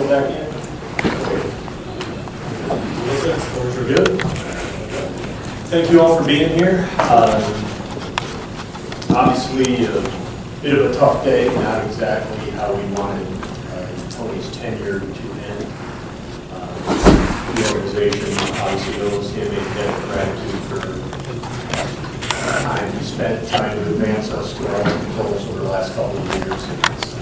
go back in. We're good. Thank you all for being here. Obviously, a bit of a tough day, not exactly how we wanted Tony's tenure to end. The organization obviously owes him a debt of gratitude for time he spent trying to advance us to our goals over the last couple of years. It's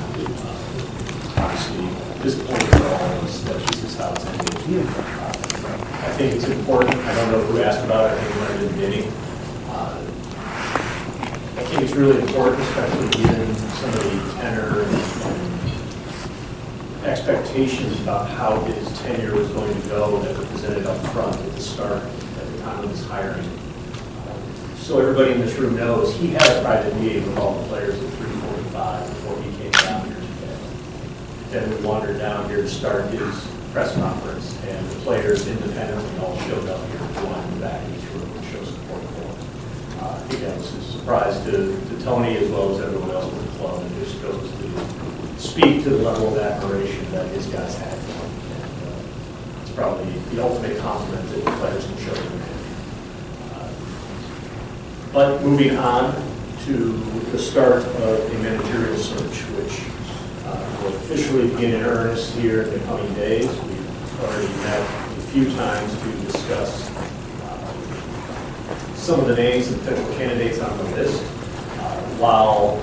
obviously disappointing for all of us that this is how it's ended. I think it's important. I don't know who asked about it. I think we learned in the beginning. I think it's really important, especially given some of the tenor and expectations about how his tenure was going to go that were presented up front at the start, at the time of his hiring. So everybody in this room knows he had a private meeting with all the players at 3:45 before he came down here today. Then we wandered down here to start his press conference, and the players independently all showed up here to line the back of each room and show support for him. I think that was a surprise to Tony as well as everyone else in the club, and just goes to speak to the level of admiration that his guys had for him. And it's probably the ultimate compliment that the players can show him. But moving on to the start of a managerial search, which will officially begin in earnest here in the coming days. We've already met a few times to discuss some of the names and potential candidates on the list. While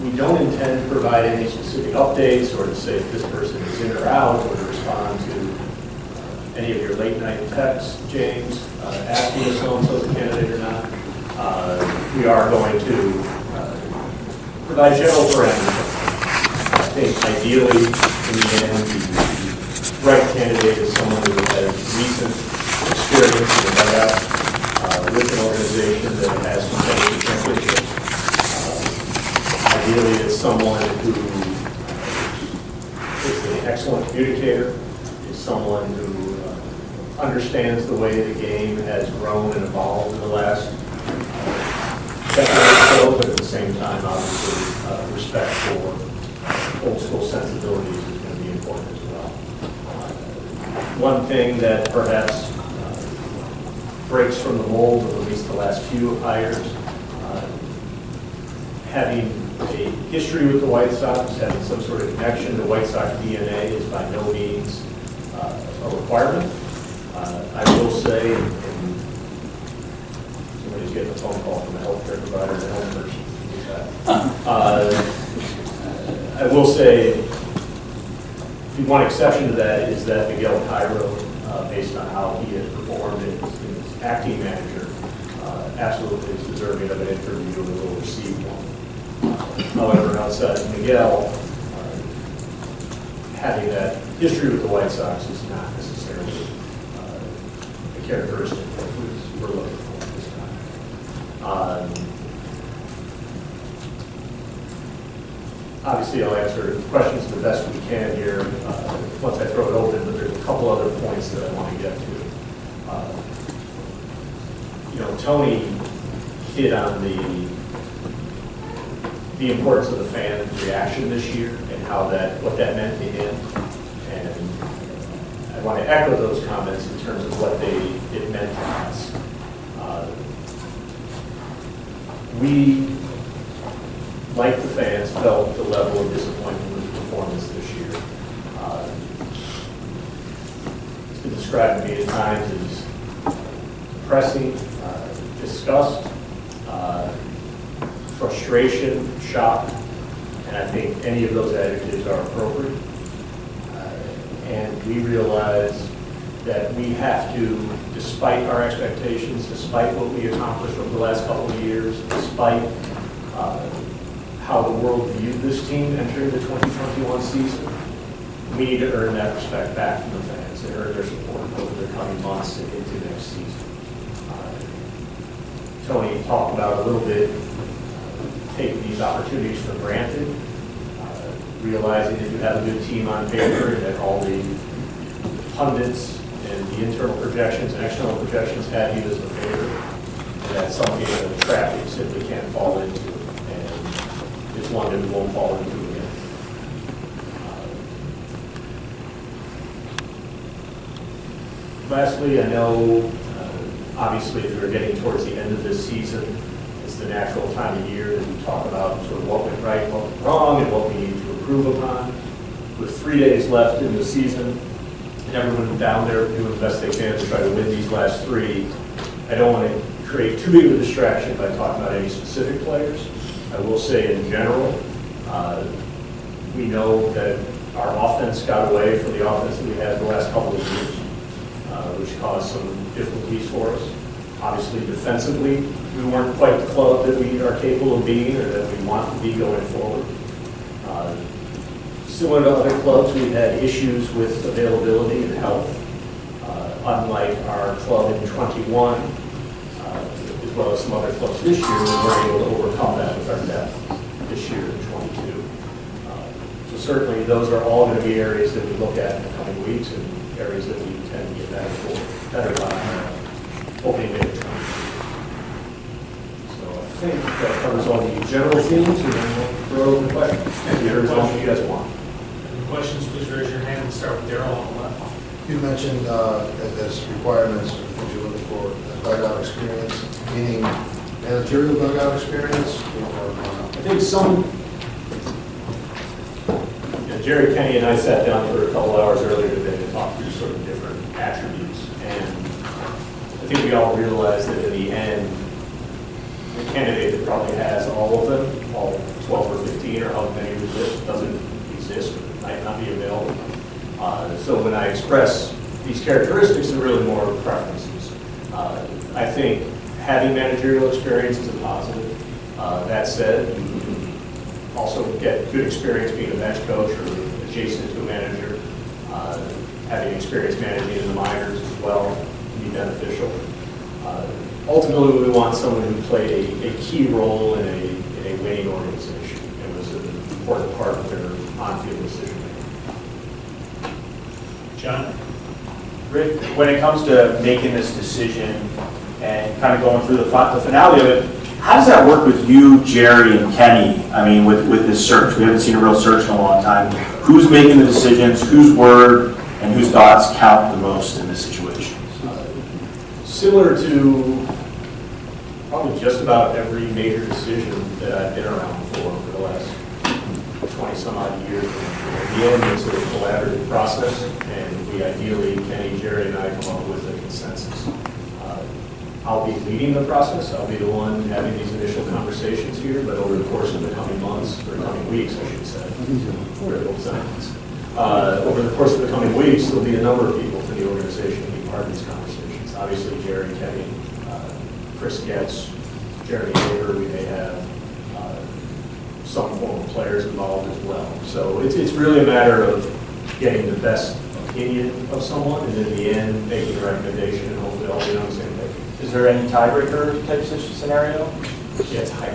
we don't intend to provide any specific updates or to say if this person is in or out, or to respond to any of your late night texts, James, asking if so-and-so is a candidate or not, we are going to provide general parameters. I think ideally, in the end, the right candidate is someone who has recent experience in the dugout with an organization that has competitive championships. Ideally, it's someone who is an excellent communicator, is someone who understands the way the game has grown and evolved in the last decade or so, but at the same time, obviously, respect for old school sensibilities is going to be important as well. One thing that perhaps breaks from the mold of at least the last few hires, having a history with the White Sox, having some sort of connection to White Sox DNA is by no means a requirement. I will say, and somebody's getting a phone call from a healthcare provider and a health person. I will say, the one exception to that is that Miguel Cairo, based on how he has performed as acting manager, absolutely is deserving of an interview and will receive one. However, outside of Miguel, having that history with the White Sox is not necessarily a characteristic that we're looking for at this time. Obviously, I'll answer questions the best we can here once I throw it open, but there's a couple other points that I want to get to. Tony hit on the importance of the fan reaction this year and what that meant to him. And I want to echo those comments in terms of what it meant to us. We, like the fans, felt the level of disappointment with the performance this year. It's been described to me at times as depressing, disgust, frustration, shock, and I think any of those adjectives are appropriate. And we realize that we have to, despite our expectations, despite what we accomplished over the last couple of years, despite how the world viewed this team entering the 2021 season, we need to earn that respect back from the fans and earn their support over the coming months and into next season. Tony talked about a little bit taking these opportunities for granted, realizing that you have a good team on paper and that all the pundits and the internal projections and external projections have you as the favorite, and that's something that a trap you simply can't fall into, and it's one that we won't fall into again. Lastly, I know obviously as we're getting towards the end of this season, it's the natural time of year that we talk about sort of what went right, what went wrong, and what we need to improve upon. With 3 days left in the season, and everyone down there doing the best they can to try to win these last 3, I don't want to create too big of a distraction by talking about any specific players. I will say in general, we know that our offense got away from the offense that we had the last couple of years, which caused some difficulties for us. Obviously, defensively, we weren't quite the club that we are capable of being or that we want to be going forward. Similar to other clubs, we've had issues with availability and health. Unlike our club in 21, as well as some other clubs this year, we were able to overcome that with our depth this year in 22. So certainly those are all going to be areas that we look at in the coming weeks and areas that we intend to get better by opening day of 22. So I think that covers all the general themes, and then we'll throw open questions. Thank you. As long as you guys want. Any questions, please raise your hand and start with Daryl on the left. You mentioned as requirements or things you're looking for, dugout experience, meaning managerial dugout experience? I think some, Jerry, Kenny, and I sat down for a couple hours earlier today to talk through sort of different attributes, and I think we all realize that in the end, the candidate that probably has all of them, all 12 or 15 or how many doesn't exist or might not be available. So when I express these characteristics, they're really more preferences. I think having managerial experience is a positive. That said, you can also get good experience being a bench coach or adjacent to a manager. Having experience managing in the minors as well can be beneficial. Ultimately, we want someone who played a key role in a winning organization and was an important part of their on-field decision making. John? Rick, when it comes to making this decision and kind of going through the finale of it, how does that work with you, Jerry, and Kenny? I mean, with this search, we haven't seen a real search in a long time. Who's making the decisions, whose word and whose thoughts count the most in this situation? Similar to probably just about every major decision that I've been around for the last 20 some odd years. In the end, it's a collaborative process, and we ideally, Kenny, Jerry, and I come up with a consensus. I'll be leading the process. I'll be the one having these initial conversations here, but over the course of the coming months, or coming weeks, I should say, over the course of the coming weeks, there'll be a number of people from the organization to be part of these conversations. Obviously, Jerry, Kenny, Chris Getz, Jeremy Haber, we may have some form of players involved as well. So it's really a matter of getting the best opinion of someone, and in the end, making a recommendation, and hopefully all be on the same page. Is there any tiebreaker type scenario? Yeah, it's height.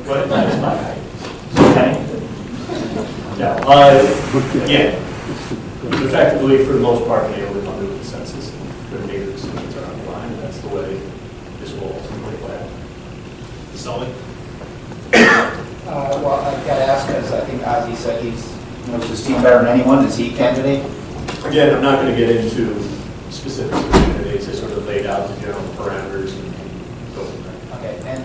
What? That is my height. Kenny? No. Again, effectively, for the most part, they will come to a consensus. Their major decisions are on the line, and that's the way this will ultimately play out. Sully? Well, I've got to ask, because I think Ozzie said he knows his team better than anyone. Is he a candidate? Again, I'm not going to get into specifics of candidates. I sort of laid out the general parameters and go from there. Okay, and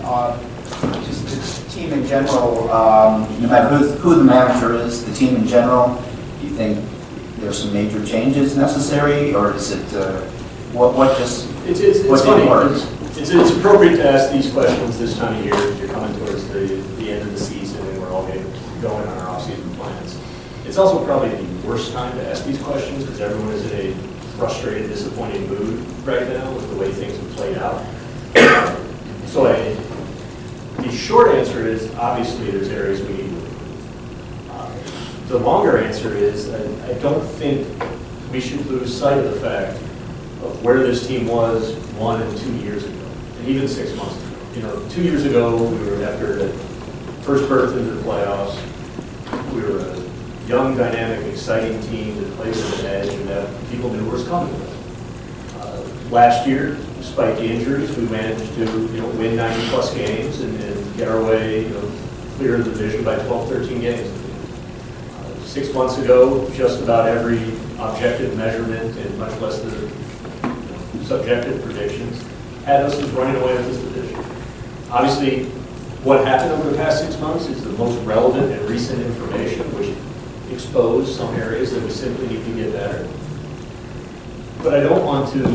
just the team in general, no matter who the manager is, the team in general, do you think there's some major changes necessary, or is it, what just, It's what funny. didn't work? It's appropriate to ask these questions this time of year as you're coming towards the end of the season and we're all getting going on our off-season plans. It's also probably the worst time to ask these questions because everyone is in a frustrated, disappointed mood right now with the way things have played out. So the short answer is obviously there's areas we need to improve. The longer answer is I don't think we should lose sight of the fact of where this team was 1 and 2 years ago, and even 6 months ago. You know, 2 years ago, we were after the first berth into the playoffs. We were a young, dynamic, exciting team that played with an edge and that people knew was coming. Last year, despite the injuries, we managed to win 90-plus games and get our way clear of the division by 12, 13 games. 6 months ago, just about every objective measurement and much less the subjective predictions, had us as running away with this division. Obviously, what happened over the past 6 months is the most relevant and recent information, which exposed some areas that we simply need to get better. But I don't want to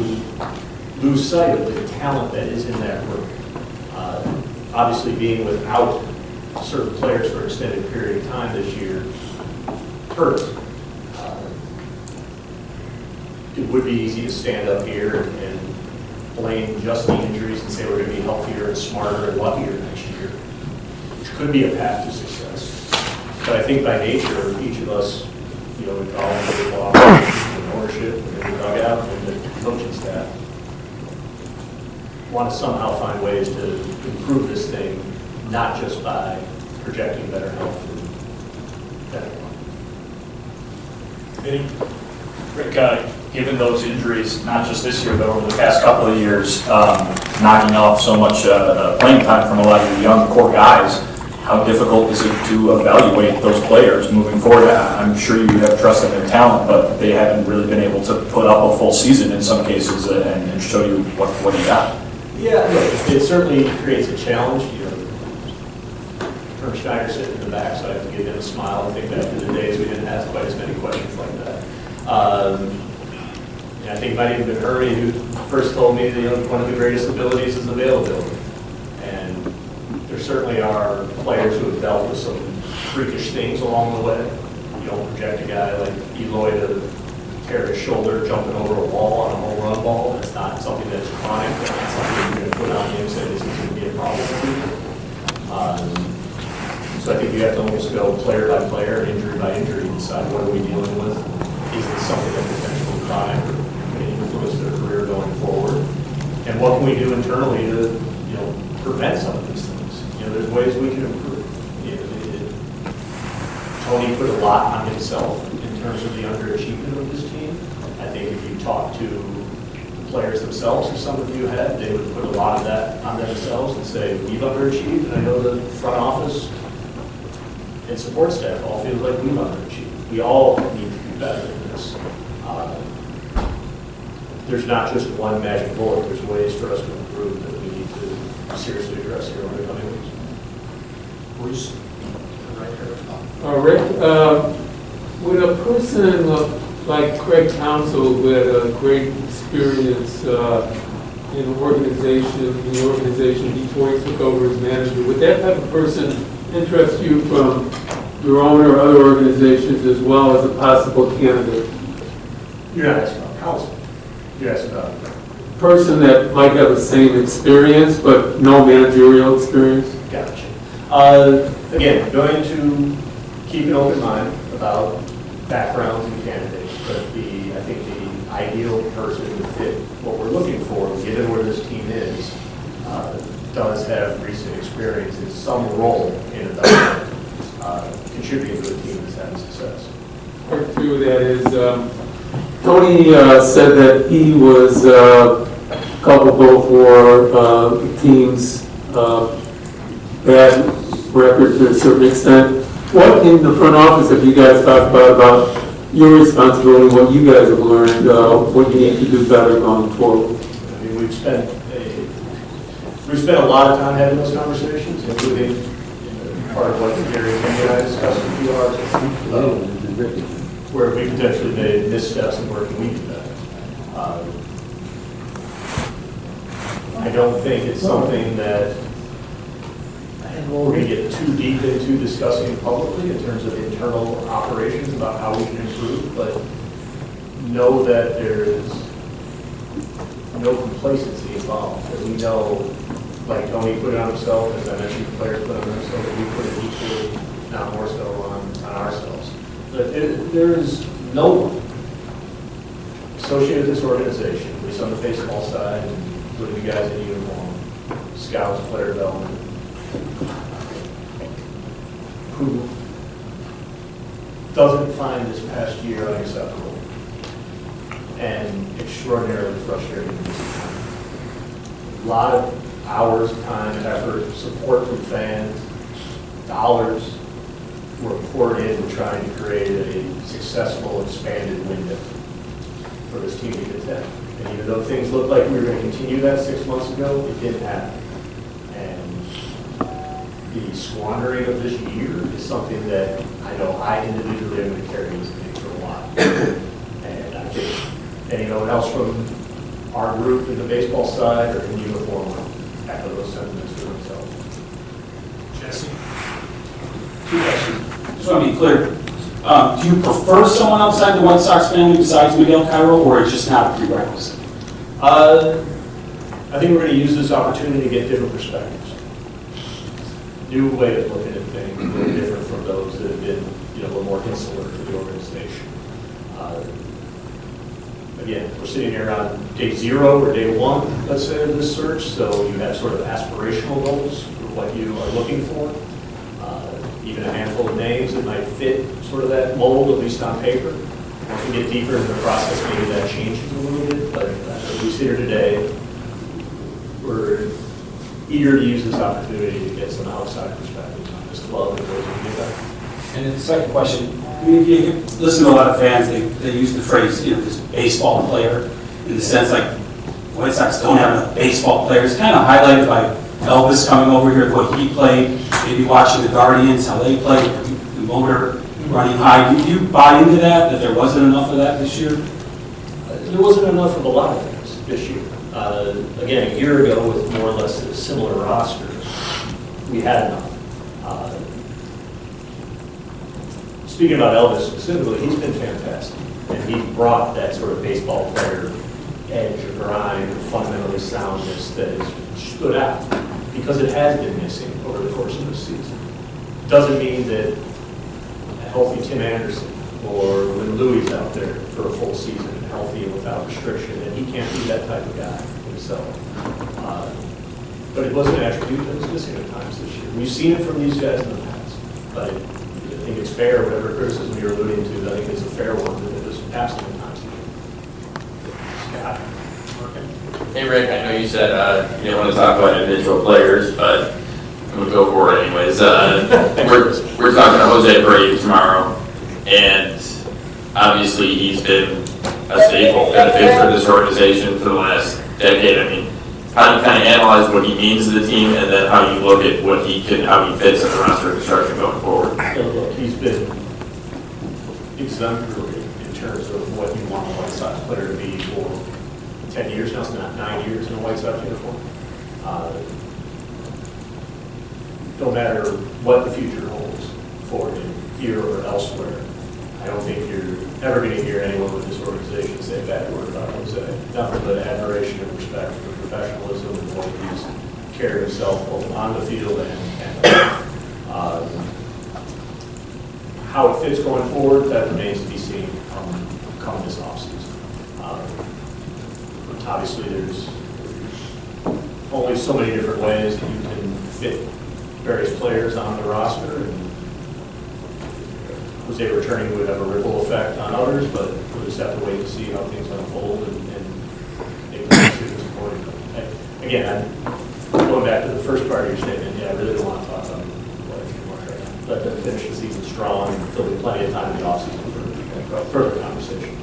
lose sight of the talent that is in that room. Obviously, being without certain players for an extended period of time this year hurt. It would be easy to stand up here and blame just the injuries and say we're going to be healthier and smarter and luckier next year, which could be a path to success. But I think by nature, each of us, we call it the ownership, and the dugout, and the coaching staff, want to somehow find ways to improve this thing, not just by projecting better health and better luck. Vinny? Rick, given those injuries, not just this year, but over the past couple of years, knocking off so much playing time from a lot of your young core guys, how difficult is it to evaluate those players moving forward? I'm sure you have trust in their talent, but they haven't really been able to put up a full season in some cases and show you what you got. Yeah, look, it certainly creates a challenge. Herb Schneider sitting in the back, so I have to give him a smile. I think back to the days we didn't ask quite as many questions like that. I think it might have been Hermie who first told me that one of the greatest abilities is availability. And there certainly are players who have dealt with some freakish things along the way. You don't project a guy like Eloy to tear his shoulder jumping over a wall on a home run ball. It's not something that's chronic. It's not something you're going to put on him and say this is going to be a problem for you. So I think you have to almost go player by player, injury by injury, and decide what are we dealing with. Is it something that potentially chronic or can influence their career going forward? And what can we do internally to, prevent some of these things? There's ways we can improve. Tony put a lot on himself in terms of the underachievement of this team. I think if you talk to the players themselves, as some of you have, they would put a lot of that on themselves and say, we've underachieved. And I know the front office and support staff all feel like we've underachieved. We all need to be better than this. There's not just one magic bullet. There's ways for us to improve that we need to seriously address here over the coming weeks. Bruce? Right here. Rick, would a person like Craig Counsell, who had a great experience in the organization before he took over as manager, would that type of person interest you from your own or other organizations as well as a possible candidate? You're not asking about counsel. You're asking about A person that might have the same experience but no managerial experience? Gotcha. Again, going to keep an open mind about backgrounds and candidates, but I think the ideal person to fit what we're looking for, given where this team is, does have recent experience in some role in a dynamic, contributing to a team that's having success. Part two of that is, Tony said that he was culpable for the team's bad record to a certain extent. What in the front office have you guys talked about your responsibility, what you guys have learned, what you need to do better going forward? I mean, we've spent a lot of time having those conversations, including part of what Gary and I discussed in PR, where we potentially made missteps and where can we do better. I don't think it's something that we're going to get too deep into discussing publicly in terms of internal operations about how we can improve, but know that there is no complacency involved. That we know, like Tony put it on himself, as I mentioned, the players put it on themselves, that we put it equally, if not more so, on ourselves. But there is no one associated with this organization, at least on the baseball side, including the guys in uniform, scouts, player development, who doesn't find this past year unacceptable and extraordinarily frustrating. A lot of hours, time, effort, support from fans, dollars were poured into trying to create a successful, expanded window. for this team to get that. And even though things looked like we were going to continue that 6 months ago, it didn't happen. And the squandering of this year is something that I know I individually am going to carry this thing for a while. And I think anyone else from our group in the baseball side or in uniform echo those sentiments for themselves. Jesse? Two questions. Just want to be clear. Do you prefer someone outside the White Sox family besides Miguel Cairo, or it's just not a prerequisite? I think we're going to use this opportunity to get different perspectives. New way of looking at things, a little different from those that have been, a little more insular to the organization. Again, we're sitting here on day 0 or day 1, let's say, of this search, so you have sort of aspirational goals for what you are looking for. Even a handful of names that might fit sort of that mold, at least on paper. Once we get deeper into the process, maybe that changes a little bit, but as we sit here today, we're eager to use this opportunity to get some outside perspectives on this club and those who get that. And then the second question, I mean, if you listen to a lot of fans, they use the phrase, this baseball player, in the sense like White Sox don't have enough baseball players, kind of highlighted by Elvis coming over here, what he played, maybe watching the Guardians, how they played, the motor running high. Do you buy into that there wasn't enough of that this year? There wasn't enough of a lot of things this year. Again, a year ago with more or less a similar roster, we had enough. Speaking about Elvis specifically, he's been fantastic. And he brought that sort of baseball player edge or grind or fundamentally soundness that has stood out because it has been missing over the course of this season. Doesn't mean that a healthy Tim Anderson or when Louie's out there for a full season, healthy and without restriction, that he can't be that type of guy himself. But it was an attribute that was missing at times this year. We've seen it from these guys in the past, but I think it's fair, whatever criticism you're alluding to, I think it's a fair one that it was absent at times. Scott? Hey Rick, I know you said you didn't want to talk about individual players, but I'm going to go for it anyways. We're talking to Jose Brady tomorrow, and obviously he's been a staple kind of figure for this organization for the last decade. I mean, how do you kind of analyze what he means to the team, and then how you look at how he fits in the roster construction going forward? Look, he's been exemplary in terms of what you want a White Sox player to be for 10 years now. It's not 9 years in a White Sox uniform. No matter what the future holds for him here or elsewhere, I don't think you're ever going to hear anyone with this organization say a bad word about Jose. Nothing but admiration and respect for professionalism and what he's carried himself both on the field and off. How it fits going forward, that remains to be seen come this offseason. Obviously, there's only so many different ways that you can fit various players on the roster, and Jose returning would have a ripple effect on others, but we'll just have to wait to see how things unfold and make the decisions accordingly. Again, going back to the first part of your statement, I really don't want to talk about what if you want right now. Let them finish the season strong, and there'll be plenty of time in the offseason for further conversation.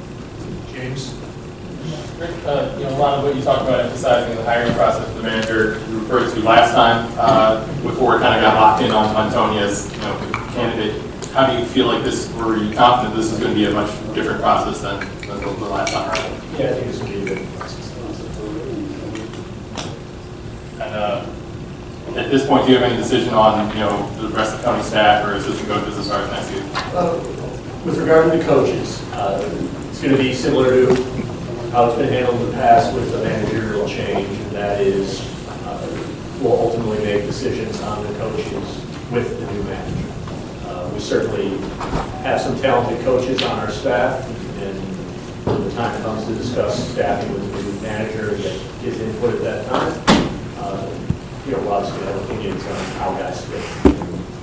James? A lot of what you talked about emphasizing the hiring process the manager referred to last time before it kind of got locked in on Tony as candidate. How do you feel like this, or are you confident this is going to be a much different process than the last time around? Yeah, I think this will be a good process. And at this point, do you have any decision on the rest of Tony's staff or assistant coaches as far as next season? With regard to the coaches, it's going to be similar to how it's been handled in the past with the managerial change, and that is we'll ultimately make decisions on the coaches with the new manager. We certainly have some talented coaches on our staff, and when the time comes to discuss staffing with the new manager and get his input at that time, we'll obviously have opinions on how guys fit.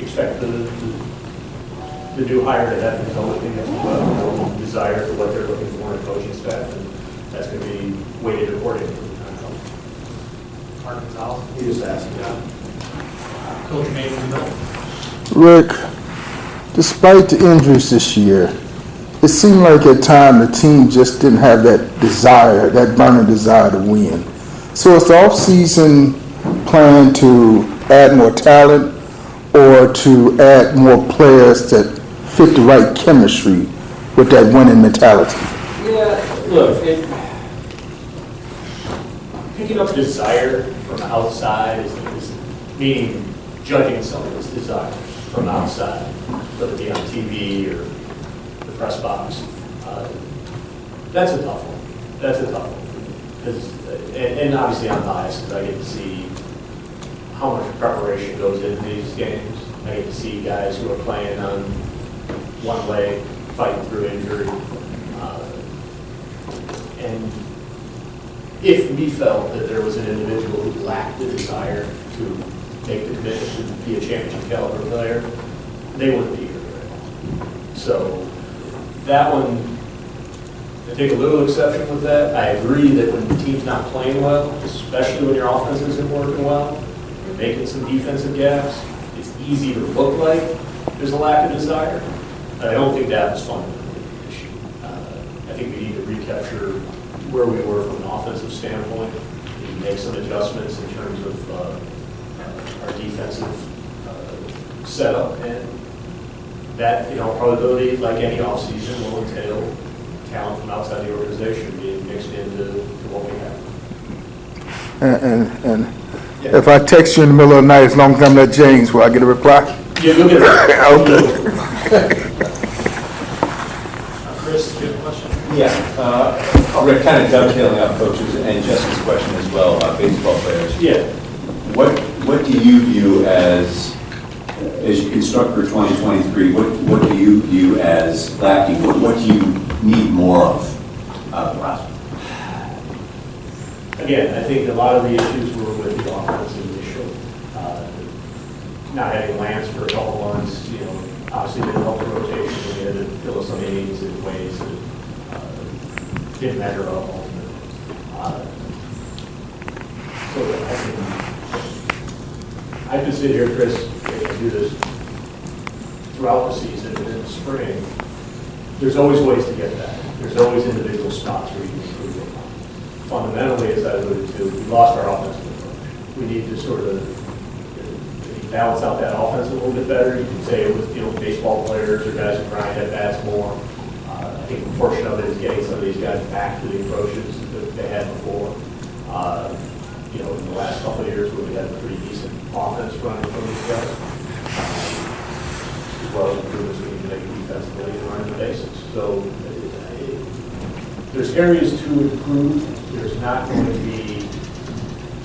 Expect the new hire to have his own opinions as well, their own desire for what they're looking for in a coaching staff, and that's going to be weighted accordingly for the time comes. Mark Gonzalez? He just asked. Coach Mayden? Rick, despite the injuries this year, it seemed like at times the team just didn't have that desire, that burning desire to win. So is the off-season plan to add more talent or to add more players that fit the right chemistry with that winning mentality? Yeah, look, picking up desire from outside is meaning judging someone's desires from outside, whether it be on TV or the press box. That's a tough one. That's a tough one. And obviously I'm biased because I get to see how much preparation goes into these games. I get to see guys who are playing on one leg, fighting through injury. And if we felt that there was an individual who lacked the desire to make the commitment to be a championship caliber player, they wouldn't be here today. So that one, I take a little exception with that. I agree that when the team's not playing well, especially when your offense isn't working well, you're making some defensive gaps, it's easy to look like there's a lack of desire. But I don't think that was fundamentally the issue. I think we need to recapture where we were from an offensive standpoint, and make some adjustments in terms of our defensive setup, and that, probability, like any offseason, will entail talent from outside the organization being mixed into what we have. And if I text you in the middle of the night, as long as I'm not James, will I get a reply? Yeah, you'll get it. Okay. Chris, do you have a question? Yeah, Rick, kind of dovetailing off coaches and Jesse's question as well about baseball players. Yeah. What do you view as you construct for 2023, what do you view as lacking? What do you need more of out of the roster? Again, I think a lot of the issues were with the offense initially. Not having Lance for a couple months, obviously didn't help the rotation. We had to fill some innings in ways that didn't measure up ultimately. So I could sit here, Chris, and do this throughout the season and in the spring. There's always ways to get that. There's always individual spots where you can improve it. Fundamentally, as I alluded to, we lost our offensive approach. We need to sort of balance out that offense a little bit better. You can say it was, baseball players or guys who grind at bats more. I think a portion of it is getting some of these guys back to the approaches that they had before. In the last couple of years where we had a pretty decent offense running from these guys, as well as improvements we need to make defensively and running the basics. So there's areas to improve. There's not going to be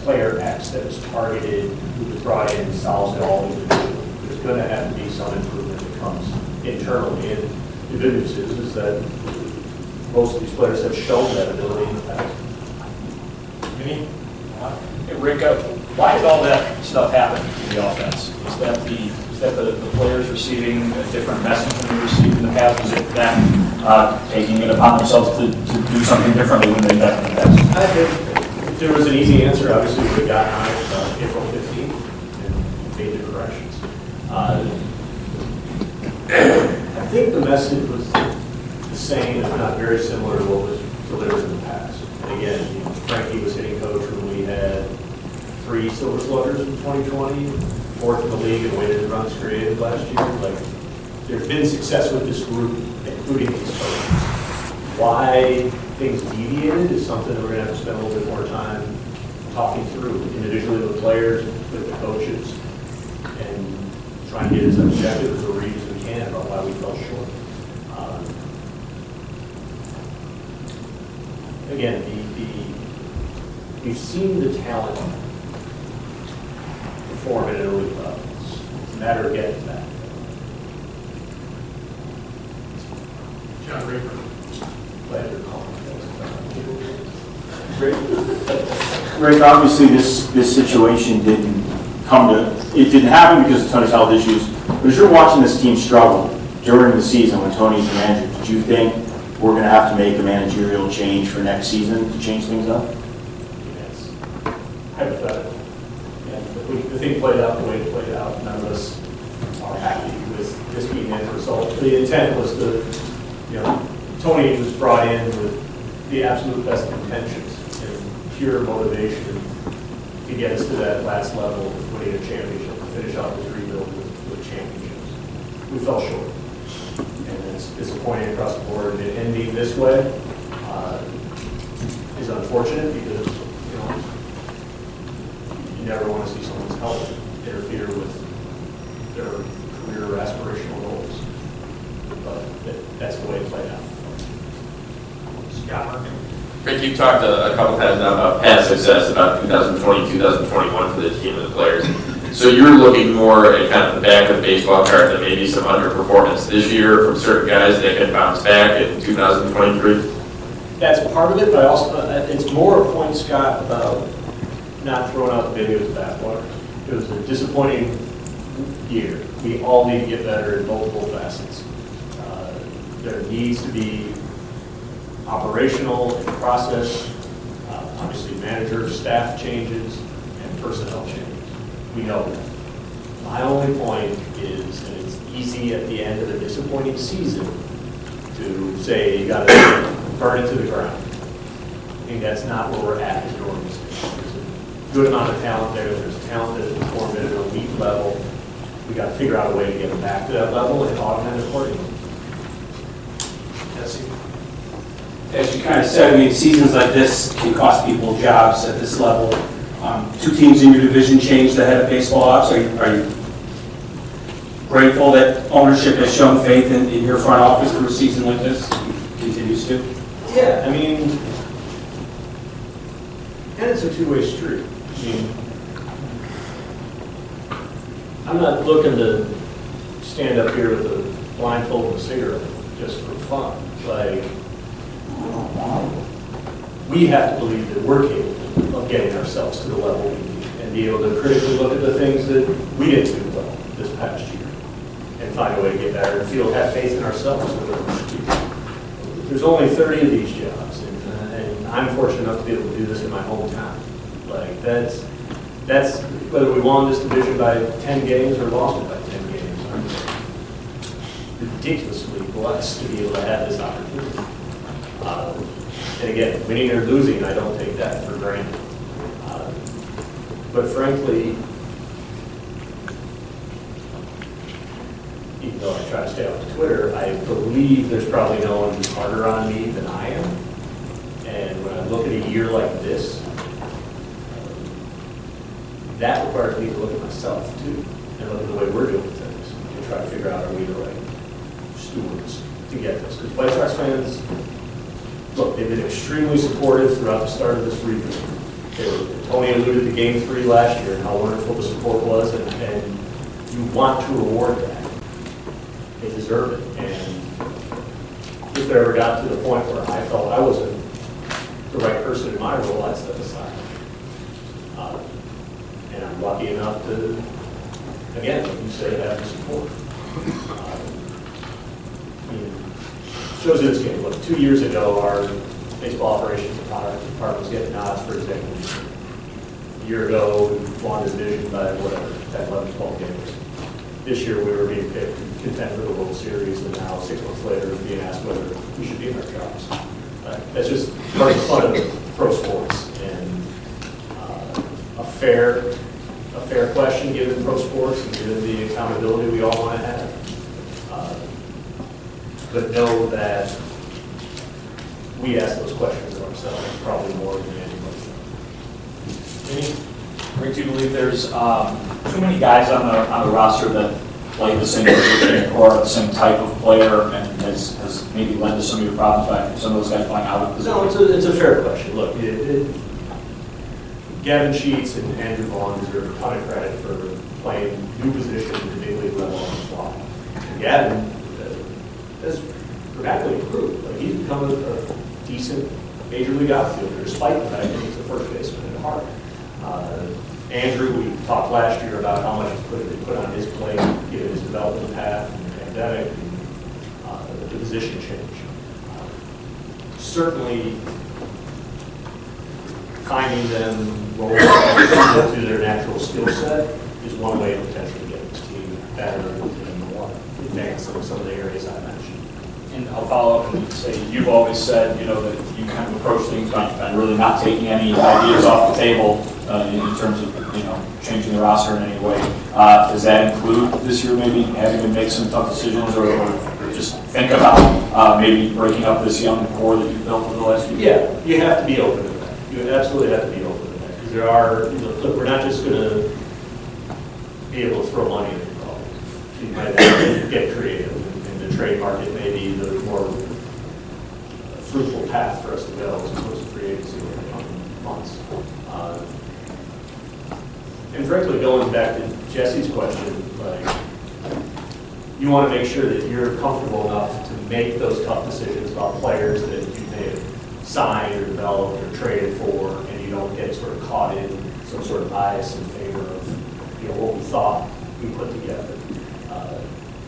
player X that is targeted, who was brought in and solves it all individually. There's going to have to be some improvement that comes internally. And the good news is that most of these players have shown that ability in the past. Hey, Rick, why did all that stuff happen in the offense? Is that the players receiving a different message than they received in the past? Was it them taking it upon themselves to do something differently than they've done in the past? I think if there was an easy answer, obviously we would have gotten on it April 15th and made the corrections. I think the message was the same, if not very similar to what was delivered in the past. And again, Frankie was hitting coach when we had 3 Silver Sluggers in 2020, 4th in the league and weighted runs created last year. There's been success with this group, including these coaches. Why things deviated is something that we're going to have to spend a little bit more time talking through individually with players, with the coaches, and trying to get as objective as a read as we can about why we fell short. Again, we've seen the talent perform at an elite level. It's a matter of getting that. John Raper. Glad you're calling. Rick, obviously this situation didn't happen because of Tony's health issues. But as you're watching this team struggle during the season when Tony's the manager, did you think we're going to have to make a managerial change for next season to change things up? Yes. Hypothetical. Yeah, the thing played out the way it played out. None of us are happy with this being the end result. The intent was to You know, Tony was brought in with the absolute best intentions and pure motivation to get us to that last level, winning a championship, to finish off this rebuild with championships. We fell short. And it's disappointing across the board. And ending this way is unfortunate because, you know, you never want to see someone's health interfere with their career or aspirational goals. But that's the way it played out. Scott Merkin. Rick, you talked a couple times now about past success, about 2020, 2021 for the team and the players. So you're looking more at kind of the back of the baseball card than maybe some underperformance this year from certain guys that can bounce back in 2023? That's part of it, but I also, it's more a point, Scott, about not throwing out the baby with the bathwater. It was a disappointing year. We all need to get better in multiple facets. There needs to be operational and process, obviously manager, staff changes, and personnel changes. We know that. My only point is that it's easy at the end of a disappointing season to say you got to burn it to the ground. I think that's not where we're at as an organization. There's a good amount of talent there. There's talent that is performed at an elite level. We got to figure out a way to get them back to that level and augment it accordingly. As you kind of said, I mean, seasons like this can cost people jobs at this level. Two teams in your division changed the head of baseball ops. Are you grateful that ownership has shown faith in your front office through a season like this? Continues to? Yeah, I mean, and it's a two-way street. I mean, I'm not looking to stand up here with a blindfold and a cigarette just for fun. Like, we have to believe that we're capable of getting ourselves to the level we need and be able to critically look at the things that we didn't do well this past year and find a way to get better and have faith in ourselves. There's only 30 of these jobs, and I'm fortunate enough to be able to do this in my hometown. Like, that's whether we won this division by 10 games or lost it by 10 games. I'm ridiculously blessed to be able to have this opportunity. And again, winning or losing, I don't take that for granted. But frankly, even though I try to stay off Twitter, I believe there's probably no one who's harder on me than I am. And when I look at a year like this, that requires me to look at myself too, and look at the way we're doing things, and try to figure out, are we the right stewards to get this? Because White Sox fans, look, they've been extremely supportive throughout the start of this rebuild. Tony alluded to Game 3 last year and how wonderful the support was, and you want to reward that. They deserve it. And if it ever got to the point where I felt I wasn't the right person in my role, I'd step aside. And I'm lucky enough to, again, like you say, have the support. Shows in this game. Look, 2 years ago, our baseball operations department was getting nods for executives. A year ago, we won the division by whatever, 10, 11, 12 games. This year, we were being picked contend for the World Series, and now 6 months later, we're being asked whether we should be in our jobs. That's just part of the fun of pro sports, and a fair question given pro sports and given the accountability we all want to have. But know that we ask those questions of ourselves probably more than anybody else. Rick, do you believe there's too many guys on the roster that play the same position or are the same type of player and has maybe led to some of your problems by some of those guys playing out of position? No, it's a fair question. Look, Gavin Sheets and Andrew Vaughn deserve a ton of credit for playing new positions at the big league level on the fly. And Gavin has dramatically improved. Like, he's become a decent major league outfielder, despite the fact that he's a first baseman at heart. Andrew, we talked last year about how much he put on his plate, given his development path and the pandemic and the position change. Certainly, finding them roles to their natural skill set is one way to potentially get this team better and more advanced in some of the areas I mentioned. And I'll follow up and say, you've always said, that you kind of approach things by really not taking any ideas off the table in terms of, changing the roster in any way. Does that include this year maybe having to make some tough decisions or just think about maybe breaking up this young core that you've built over the last few years? Yeah, you have to be open to that. You absolutely have to be open to that. Because there are, look, we're not just going to be able to throw money at the problem. You might have to get creative, and the trade market may be the more fruitful path for us to go as opposed to free agency in the coming months. And frankly, going back to Jesse's question, like, you want to make sure that you're comfortable enough to make those tough decisions about players that you may have signed or developed or traded for, and you don't get sort of caught in some sort of bias in favor of what we thought we put together.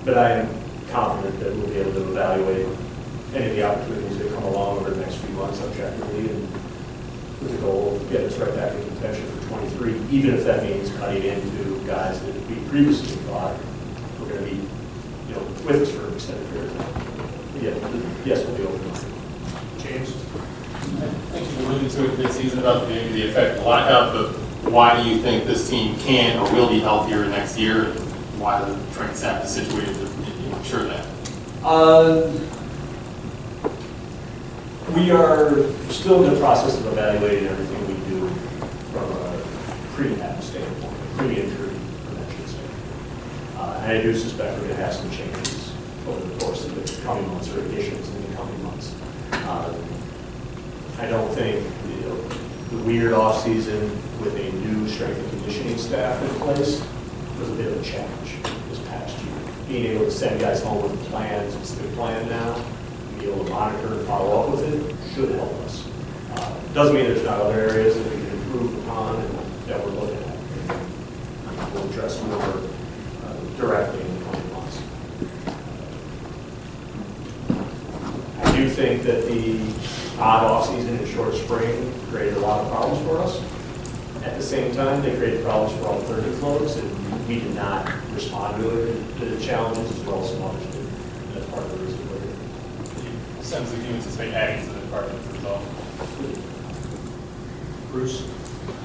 But I am confident that we'll be able to evaluate any of the opportunities that come along over the next few months objectively, and with the goal of getting us right back in contention for 23, even if that means cutting into guys that we previously thought were going to be with us for an extended period of time. Yes, we'll be open. James? I think you alluded to it this season about maybe the effect of the lockout, but why do you think this team can or will be healthier next year? And why the training staff is situated to ensure that? We are still in the process of evaluating everything we do from a pre-app standpoint, pre-injury prevention standpoint. And I do suspect we're going to have some changes over the course of the coming months or additions in the coming months. I don't think the weird off-season with a new strength and conditioning staff in place was a bit of a challenge this past year. Being able to send guys home with a plan, a specific plan now, be able to monitor and follow up with it should help us. Doesn't mean there's not other areas that we can improve upon and that we're looking at. We'll address more directly in the coming months. I do think that the odd off-season and short spring created a lot of problems for us. At the same time, they created problems for all 30 clubs, and we did not respond to the challenges as well as some others did. That's part of the reason we're here. Sounds like you anticipate adding to the department as a result. Bruce?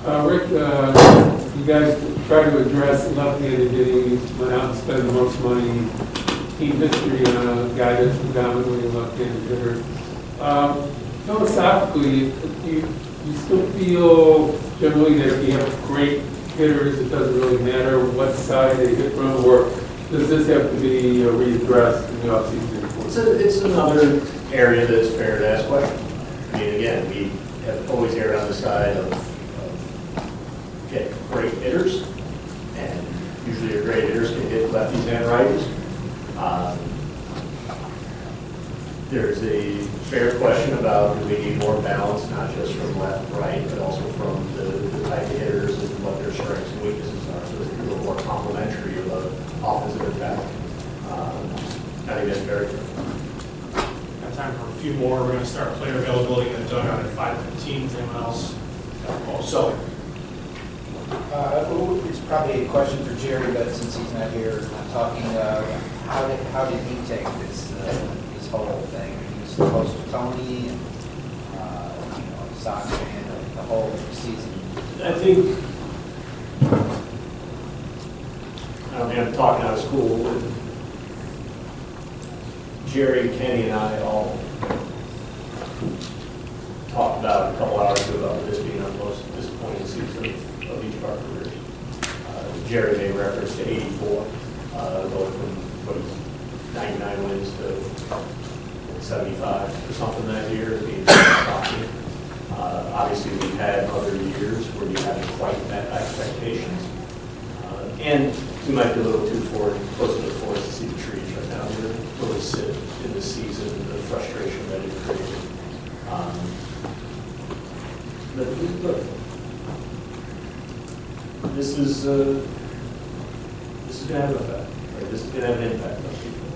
Rick, you guys tried to address left-handed hitting, went out and spent the most money, team history on a guy that's predominantly a left-handed hitter. Philosophically, you still feel generally that if you have great hitters, it doesn't really matter what side they hit from, or does this have to be readdressed in the offseason? It's another area that's fair to ask questions. I mean, again, we have always erred on the side of get great hitters, and usually your great hitters can hit lefties and righties. There's a fair question about do we need more balance, not just from left, right, but also from the type of hitters and what their strengths and weaknesses are, so it's a little more complementary of an offensive attack. I think that's very fair. Got time for a few more. We're going to start player availability in the dugout at 5:15. Is anyone else? So, It's probably a question for Jerry, but since he's not here, I'm talking, how did he take this whole thing? He was close to Tony and, Sox fan the whole season. I think, I'm talking out of school with Jerry, Kenny, and I all talked about a couple hours ago about this being our most disappointing season of each of our careers. Jerry made reference to 84, going from 99 wins to 75 or something that year, being shocking. Obviously, we've had other years where we haven't quite met expectations. And we might be a little too close to the forest to see the trees right now. We're really sit in the season, the frustration that it created. But look, this is going to have an effect. Right? This is going to have an impact on people.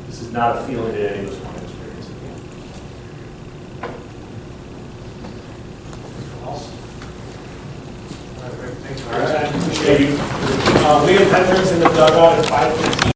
This is not a feeling that any of us want to experience again. else? All right, great. Thanks for All your right. time. Appreciate you. We have veterans in the dugout at 5:15.